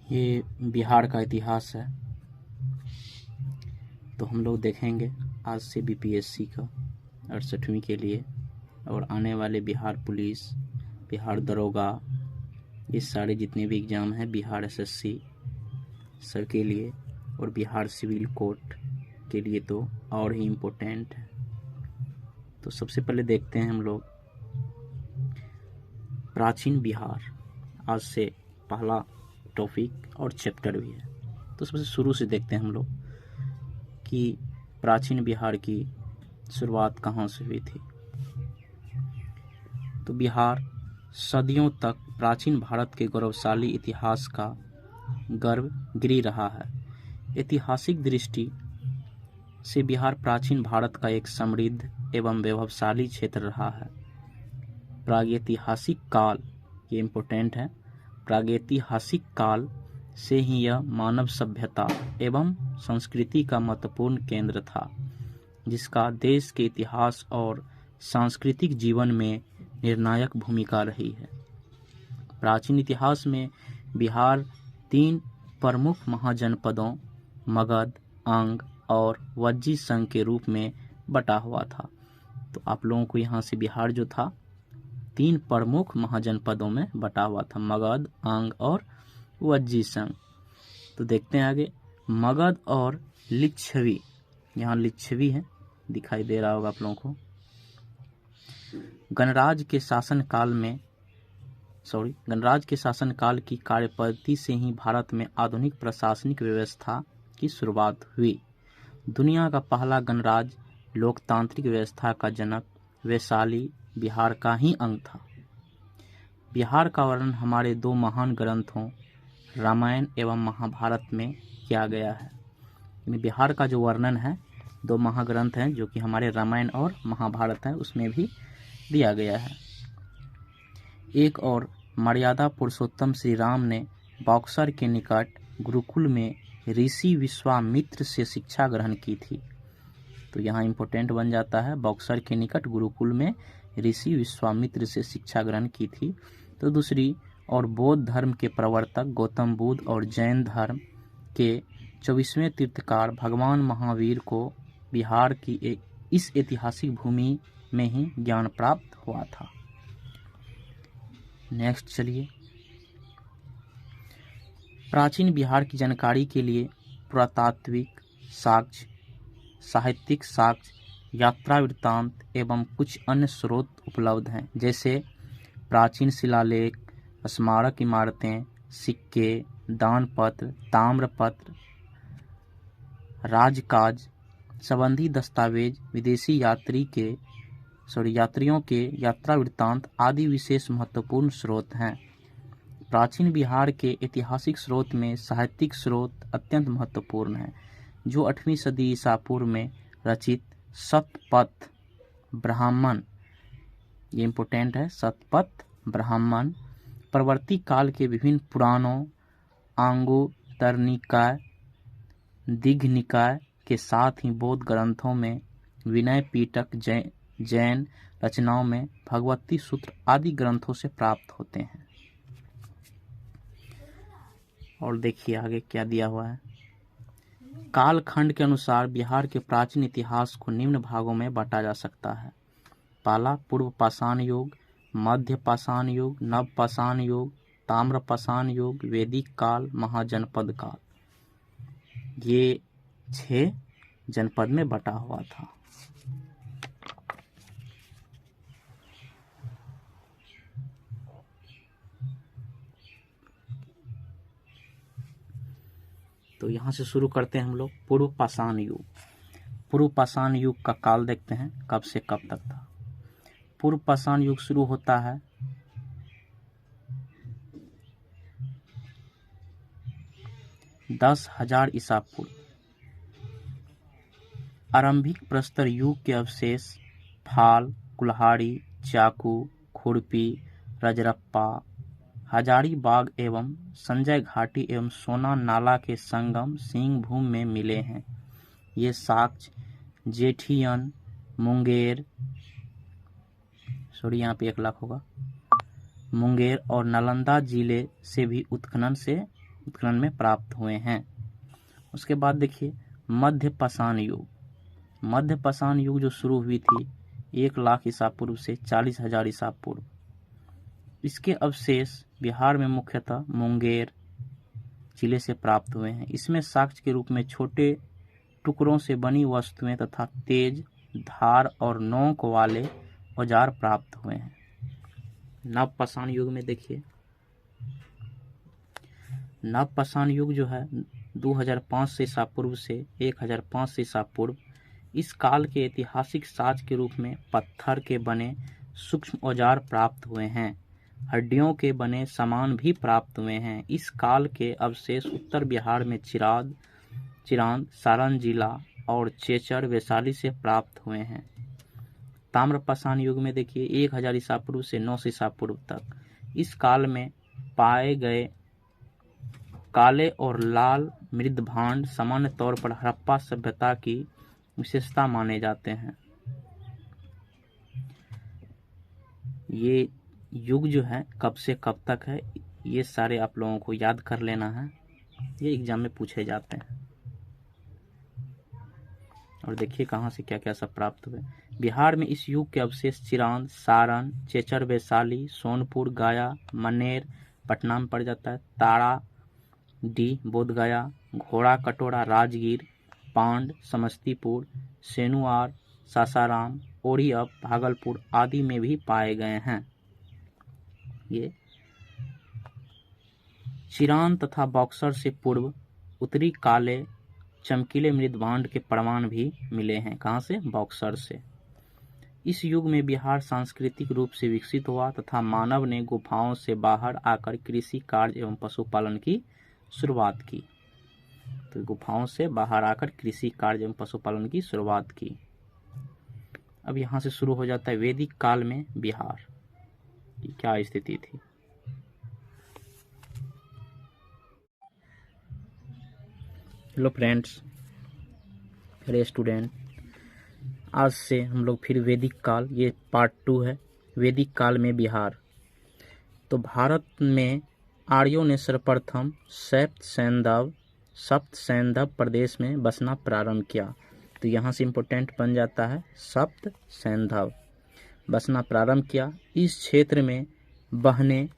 ये बिहार का इतिहास है। तो हम लोग देखेंगे आज से बीपीएससी का 68वीं के लिए और आने वाले बिहार पुलिस, बिहार दरोगा, ये सारे जितने भी एग्ज़ाम हैं बिहार एसएससी सब के लिए और बिहार सिविल कोर्ट के लिए तो और ही इम्पोर्टेंट है। तो सबसे पहले देखते हैं हम लोग प्राचीन बिहार। आज से पहला टॉपिक और चैप्टर भी है। तो सबसे शुरू से देखते हैं हम लोग कि प्राचीन बिहार की शुरुआत कहाँ से हुई थी। तो बिहार सदियों तक प्राचीन भारत के गौरवशाली इतिहास का गर्भगृह रहा है। ऐतिहासिक दृष्टि से बिहार प्राचीन भारत का एक समृद्ध एवं वैभवशाली क्षेत्र रहा है। प्रागैतिहासिक काल, ये इम्पोर्टेंट है, प्रागैतिहासिक काल से ही यह मानव सभ्यता एवं संस्कृति का महत्वपूर्ण केंद्र था, जिसका देश के इतिहास और सांस्कृतिक जीवन में निर्णायक भूमिका रही है। प्राचीन इतिहास में बिहार 3 प्रमुख महाजनपदों मगध, अंग और वज्जी संघ के रूप में बटा हुआ था। तो आप लोगों को यहाँ से बिहार जो था 3 प्रमुख महाजनपदों में बटा हुआ था, मगध, अंग और वज्जी संघ। तो देखते हैं आगे, मगध और लिच्छवी, यहाँ लिच्छवी है, दिखाई दे रहा होगा आप लोगों को। गणराज के शासनकाल की कार्यपद्धति से ही भारत में आधुनिक प्रशासनिक व्यवस्था की शुरुआत हुई। दुनिया का पहला गणराज लोकतांत्रिक व्यवस्था का जनक वैशाली बिहार का ही अंग था। बिहार का वर्णन हमारे 2 महान ग्रंथों रामायण एवं महाभारत में किया गया है। बिहार का जो वर्णन है 2 महाग्रंथ हैं जो कि हमारे रामायण और महाभारत हैं, उसमें भी दिया गया है। एक और मर्यादा पुरुषोत्तम श्री राम ने बक्सर के निकट गुरुकुल में ऋषि विश्वामित्र से शिक्षा ग्रहण की थी। तो यहाँ इम्पोर्टेंट बन जाता है, बक्सर के निकट गुरुकुल में ऋषि विश्वामित्र से शिक्षा ग्रहण की थी। तो दूसरी और बौद्ध धर्म के प्रवर्तक गौतम बुद्ध और जैन धर्म के 24वें तीर्थकार भगवान महावीर को बिहार की इस ऐतिहासिक भूमि में ही ज्ञान प्राप्त हुआ था। नेक्स्ट चलिए, प्राचीन बिहार की जानकारी के लिए पुरातात्विक साक्ष्य, साहित्यिक साक्ष्य, यात्रा वृत्तांत एवं कुछ अन्य स्रोत उपलब्ध हैं, जैसे प्राचीन शिलालेख, स्मारक इमारतें, सिक्के, दानपत्र, ताम्रपत्र, राजकाज संबंधी दस्तावेज, विदेशी यात्रियों के यात्रा वृत्तांत आदि विशेष महत्वपूर्ण स्रोत हैं। प्राचीन बिहार के ऐतिहासिक स्रोत में साहित्यिक स्रोत अत्यंत महत्वपूर्ण है, जो 8वीं सदी ईसा पूर्व में रचित शतपथ ब्राह्मण, ये इम्पोर्टेंट है, शतपथ ब्राह्मण परवर्ती काल के विभिन्न पुराणों, अंगुत्तर निकाय, दीघ निकाय के साथ ही बौद्ध ग्रंथों में, विनय पिटक जैन रचनाओं में, भगवती सूत्र आदि ग्रंथों से प्राप्त होते हैं। और देखिए आगे क्या दिया हुआ है। कालखंड के अनुसार बिहार के प्राचीन इतिहास को निम्न भागों में बांटा जा सकता है। पहला, पूर्व पाषाण युग, मध्य पाषाण युग, नव पाषाण युग, ताम्र पाषाण युग, वैदिक काल, महाजनपद काल। ये 6 जनपद में बटा हुआ था। तो यहाँ से शुरू करते हैं हम लोग पूर्व पाषाण युग। पूर्व पाषाण युग का काल देखते हैं कब से कब तक था। पूर्व पाषाण युग शुरू होता है 10,000 ईसा पूर्व। आरंभिक प्रस्तर युग के अवशेष फाल, कुल्हाड़ी, चाकू, खुरपी, रजरप्पा, हजारीबाग एवं संजय घाटी एवं सोना नाला के संगम सिंहभूम में मिले हैं। ये साक्ष्य जेठियन, मुंगेर, यहाँ पे 1 लाख होगा, मुंगेर और नालंदा जिले से भी उत्खनन से उत्खनन में प्राप्त हुए हैं। उसके बाद देखिए मध्य पाषाण युग। मध्य पाषाण युग जो शुरू हुई थी 1,00,000 ईसा पूर्व से 40,000 ईसा पूर्व। इसके अवशेष बिहार में मुख्यतः मुंगेर जिले से प्राप्त हुए हैं। इसमें साक्ष्य के रूप में छोटे टुकड़ों से बनी वस्तुएं तथा तेज धार और नोक वाले औजार प्राप्त हुए हैं। नव पाषाण युग में देखिए नव पाषाण युग जो है 2005 ईसा पूर्व से 1005 ईसा पूर्व। इस काल के ऐतिहासिक साज के रूप में पत्थर के बने सूक्ष्म औजार प्राप्त हुए हैं। हड्डियों के बने सामान भी प्राप्त हुए हैं। इस काल के अवशेष उत्तर बिहार में चिरांद सारण जिला और चेचर वैशाली से प्राप्त हुए हैं। ताम्र पाषाण युग में देखिए 1000 ईसा पूर्व से 9 ईसा पूर्व तक। इस काल में पाए गए काले और लाल मृदभांड सामान्य तौर पर हड़प्पा सभ्यता की विशेषता माने जाते हैं। ये युग जो है कब से कब तक है ये सारे आप लोगों को याद कर लेना है, ये एग्जाम में पूछे जाते हैं। और देखिए कहाँ से क्या क्या सब प्राप्त हुए। बिहार में इस युग के अवशेष चिरांद सारण चेचर वैशाली सोनपुर गया मनेर पटना में पड़ जाता है, ताड़ा डी बोधगया घोड़ा कटोरा राजगीर पांड समस्तीपुर सेनुआर सासाराम ओढ़ियप भागलपुर आदि में भी पाए गए हैं। ये चिरान तथा बॉक्सर से पूर्व उत्तरी काले चमकीले मृदभांड के प्रमाण भी मिले हैं। कहाँ से? बॉक्सर से। इस युग में बिहार सांस्कृतिक रूप से विकसित हुआ तथा मानव ने गुफाओं से बाहर आकर कृषि कार्य एवं पशुपालन की शुरुआत की। तो गुफाओं से बाहर आकर कृषि कार्य एवं पशुपालन की शुरुआत की। अब यहाँ से शुरू हो जाता है वैदिक काल में बिहार की क्या स्थिति थी। हेलो फ्रेंड्स, हेलो स्टूडेंट, आज से हम लोग फिर वैदिक काल, ये पार्ट 2 है, वैदिक काल में बिहार। तो भारत में आर्यों ने सर्वप्रथम सप्त सैंधव प्रदेश में बसना प्रारंभ किया। तो यहाँ से इम्पोर्टेंट बन जाता है सप्त सैंधव बसना प्रारंभ किया। इस क्षेत्र में बहने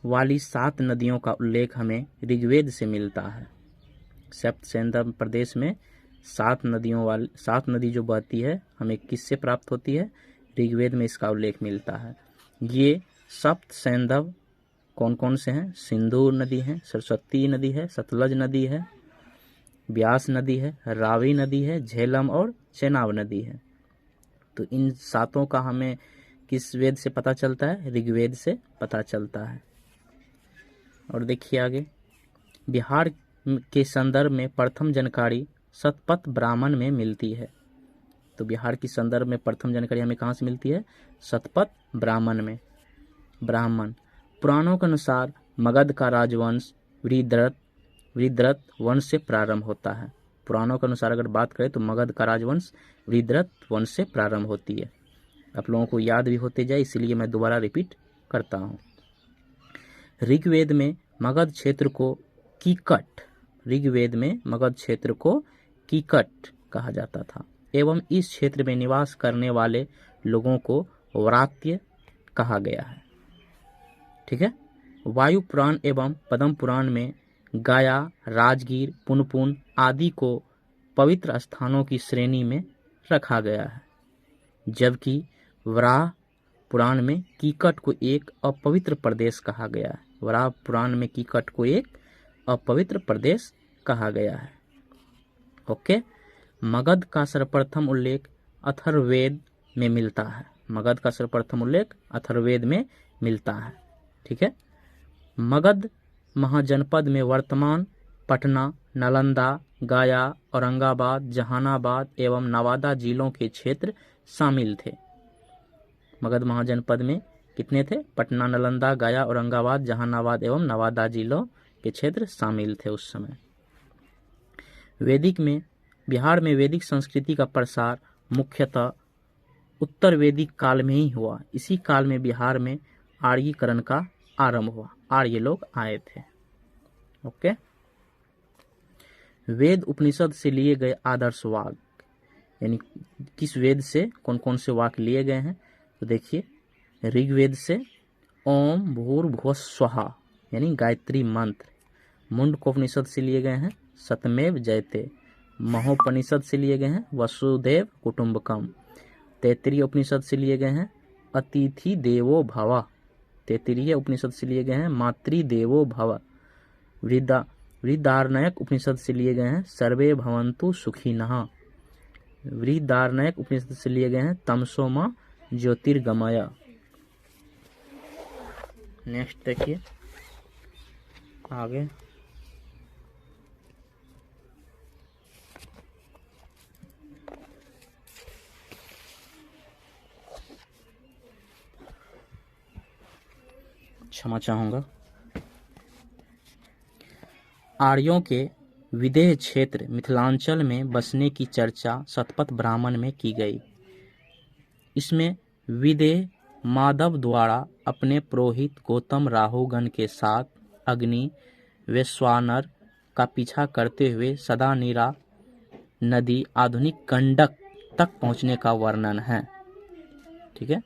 वाली 7 नदियों का उल्लेख हमें ऋग्वेद से मिलता है। सप्त सैंधव प्रदेश में 7 नदी जो बहती है हमें किससे प्राप्त होती है? ऋग्वेद में इसका उल्लेख मिलता है। ये सप्त सैंधव कौन कौन से हैं? सिंधु नदी है, सरस्वती नदी है, सतलज नदी है, ब्यास नदी है, रावी नदी है, झेलम और चेनाब नदी है। तो इन 7 का हमें किस वेद से पता चलता है? ऋग्वेद से पता चलता है। और देखिए आगे, बिहार के संदर्भ में प्रथम जानकारी शतपथ ब्राह्मण में मिलती है। तो बिहार की संदर्भ में प्रथम जानकारी हमें कहाँ से मिलती है? शतपथ ब्राह्मण में। ब्राह्मण पुराणों के अनुसार मगध का राजवंश वृद्धरथ वंश से प्रारंभ होता है। पुराणों के अनुसार अगर बात करें तो मगध का राजवंश वृद्धरथ वंश से प्रारंभ होती है। आप लोगों को याद भी होते जाए इसलिए मैं दोबारा रिपीट करता हूँ। ऋग्वेद में मगध क्षेत्र को कीकट कहा जाता था एवं इस क्षेत्र में निवास करने वाले लोगों को व्रात्य कहा गया है। ठीक है। वायु पुराण एवं पद्म पुराण में गया राजगीर पुनपुन आदि को पवित्र स्थानों की श्रेणी में रखा गया है, जबकि वराह पुराण में कीकट को एक अपवित्र प्रदेश कहा गया है। वराह पुराण में कीकट को एक अपवित्र प्रदेश कहा गया है। ओके। मगध का सर्वप्रथम उल्लेख अथर्ववेद में मिलता है। मगध का सर्वप्रथम उल्लेख अथर्ववेद में मिलता है। ठीक है। मगध महाजनपद में वर्तमान पटना, नालंदा, गया, औरंगाबाद, जहानाबाद एवं नवादा जिलों के क्षेत्र शामिल थे। मगध महाजनपद में कितने थे? पटना, नालंदा, गया, औरंगाबाद, जहानाबाद एवं नवादा जिलों के क्षेत्र शामिल थे उस समय। वैदिक में बिहार में वैदिक संस्कृति का प्रसार मुख्यतः उत्तर वैदिक काल में ही हुआ। इसी काल में बिहार में आर्यीकरण का आरंभ हुआ। आर्य लोग आए थे। ओके। वेद उपनिषद से लिए गए आदर्श वाक्य, यानी किस वेद से कौन कौन से वाक्य लिए गए हैं, तो देखिए ऋग्वेद से ओम भूर्भुवः स्वः यानी गायत्री मंत्र, मुंडकोपनिषद से लिए गए हैं सतमेव जयते, महोपनिषद से लिए गए हैं वसुदेव कुटुंबकम, तैत्तिरीय उपनिषद से लिए गए हैं अतिथि देवो भव, तैत्तिरीय उपनिषद से लिए गए हैं मातृदेवो भव, बृहदारण्यक उपनिषद से लिए गए हैं सर्वे भवन्तु सुखिनः, बृहदारण्यक उपनिषद से लिए गए हैं तमसो मा ज्योतिर्गमय। नेक्स्ट देखिए आगे, क्षमा चाहूंगा। आर्यों के विदेह क्षेत्र मिथिलांचल में बसने की चर्चा शतपथ ब्राह्मण में की गई। इसमें विदेह माधव द्वारा अपने पुरोहित गौतम राहुगण के साथ अग्नि वैश्वानर का पीछा करते हुए सदा नीरा नदी आधुनिक गंडक तक पहुंचने का वर्णन है। ठीक है,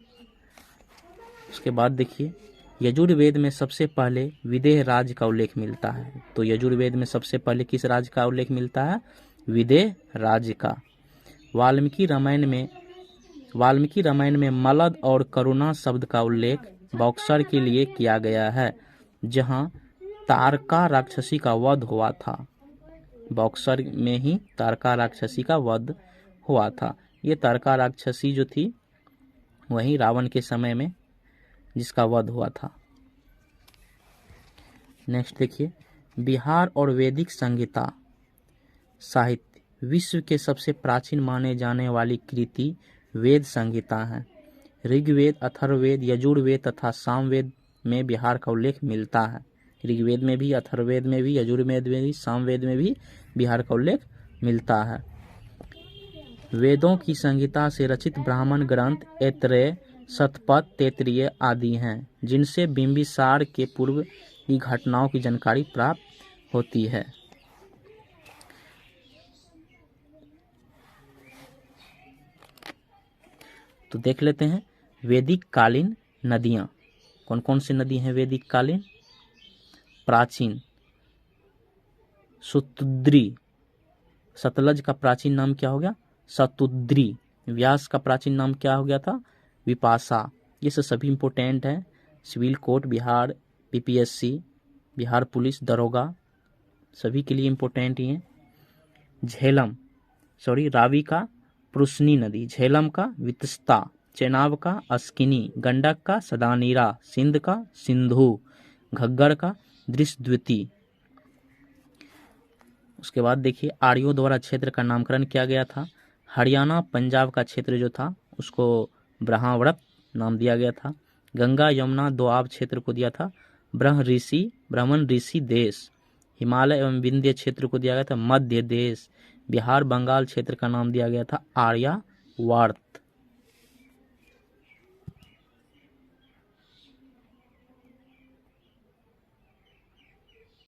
उसके बाद देखिए यजुर्वेद में सबसे पहले विदेह राज्य का उल्लेख मिलता है। तो यजुर्वेद में सबसे पहले किस राज्य का उल्लेख मिलता है? विदेह राज्य का। वाल्मीकि रामायण में मलद और करुणा शब्द का उल्लेख बक्सर के लिए किया गया है, जहां तारका राक्षसी का वध हुआ था। बक्सर में ही तारका राक्षसी का वध हुआ था। ये तारका राक्षसी जो थी वही रावण के समय में जिसका वध हुआ था। नेक्स्ट देखिए बिहार और वैदिक संहिता साहित्य। विश्व के सबसे प्राचीन माने जाने वाली कृति वेद संहिता है। ऋग्वेद, अथर्ववेद, यजुर्वेद तथा सामवेद में बिहार का उल्लेख मिलता है। ऋग्वेद में भी, अथर्ववेद में भी, यजुर्वेद में भी, सामवेद में भी बिहार का उल्लेख मिलता है। वेदों की संहिता से रचित ब्राह्मण ग्रंथ ऐतरेय, शतपथ, तैत्तिरीय आदि हैं, जिनसे बिंबिसार के पूर्व की घटनाओं की जानकारी प्राप्त होती है। तो देख लेते हैं वैदिक कालीन नदियां। कौन कौन सी नदी हैं वैदिक कालीन? प्राचीन शतुद्री, सतलज का प्राचीन नाम क्या हो गया? शतुद्री। व्यास का प्राचीन नाम क्या हो गया था? विपाशा। ये सभी इंपोर्टेंट हैं। Civil court, Bihar BPSC, Bihar police दरोगा, सभी के लिए इंपोर्टेंट ही हैं। रावी का पुरुषनी नदी, झेलम का वितस्ता, चेनाब का अस्किनी, गंडक का सदानीरा, सिंध का सिंधु, घग्गर का दृशद्वती। उसके बाद देखिए आर्यों द्वारा क्षेत्र का नामकरण किया गया था। हरियाणा पंजाब का क्षेत्र जो था उसको ब्रह्मावर्त नाम दिया गया था। गंगा यमुना दोआब क्षेत्र को दिया था ब्राह्मण ऋषि देश। हिमालय एवं विंध्य क्षेत्र को दिया गया था मध्य देश। बिहार बंगाल क्षेत्र का नाम दिया गया था आर्यावर्त।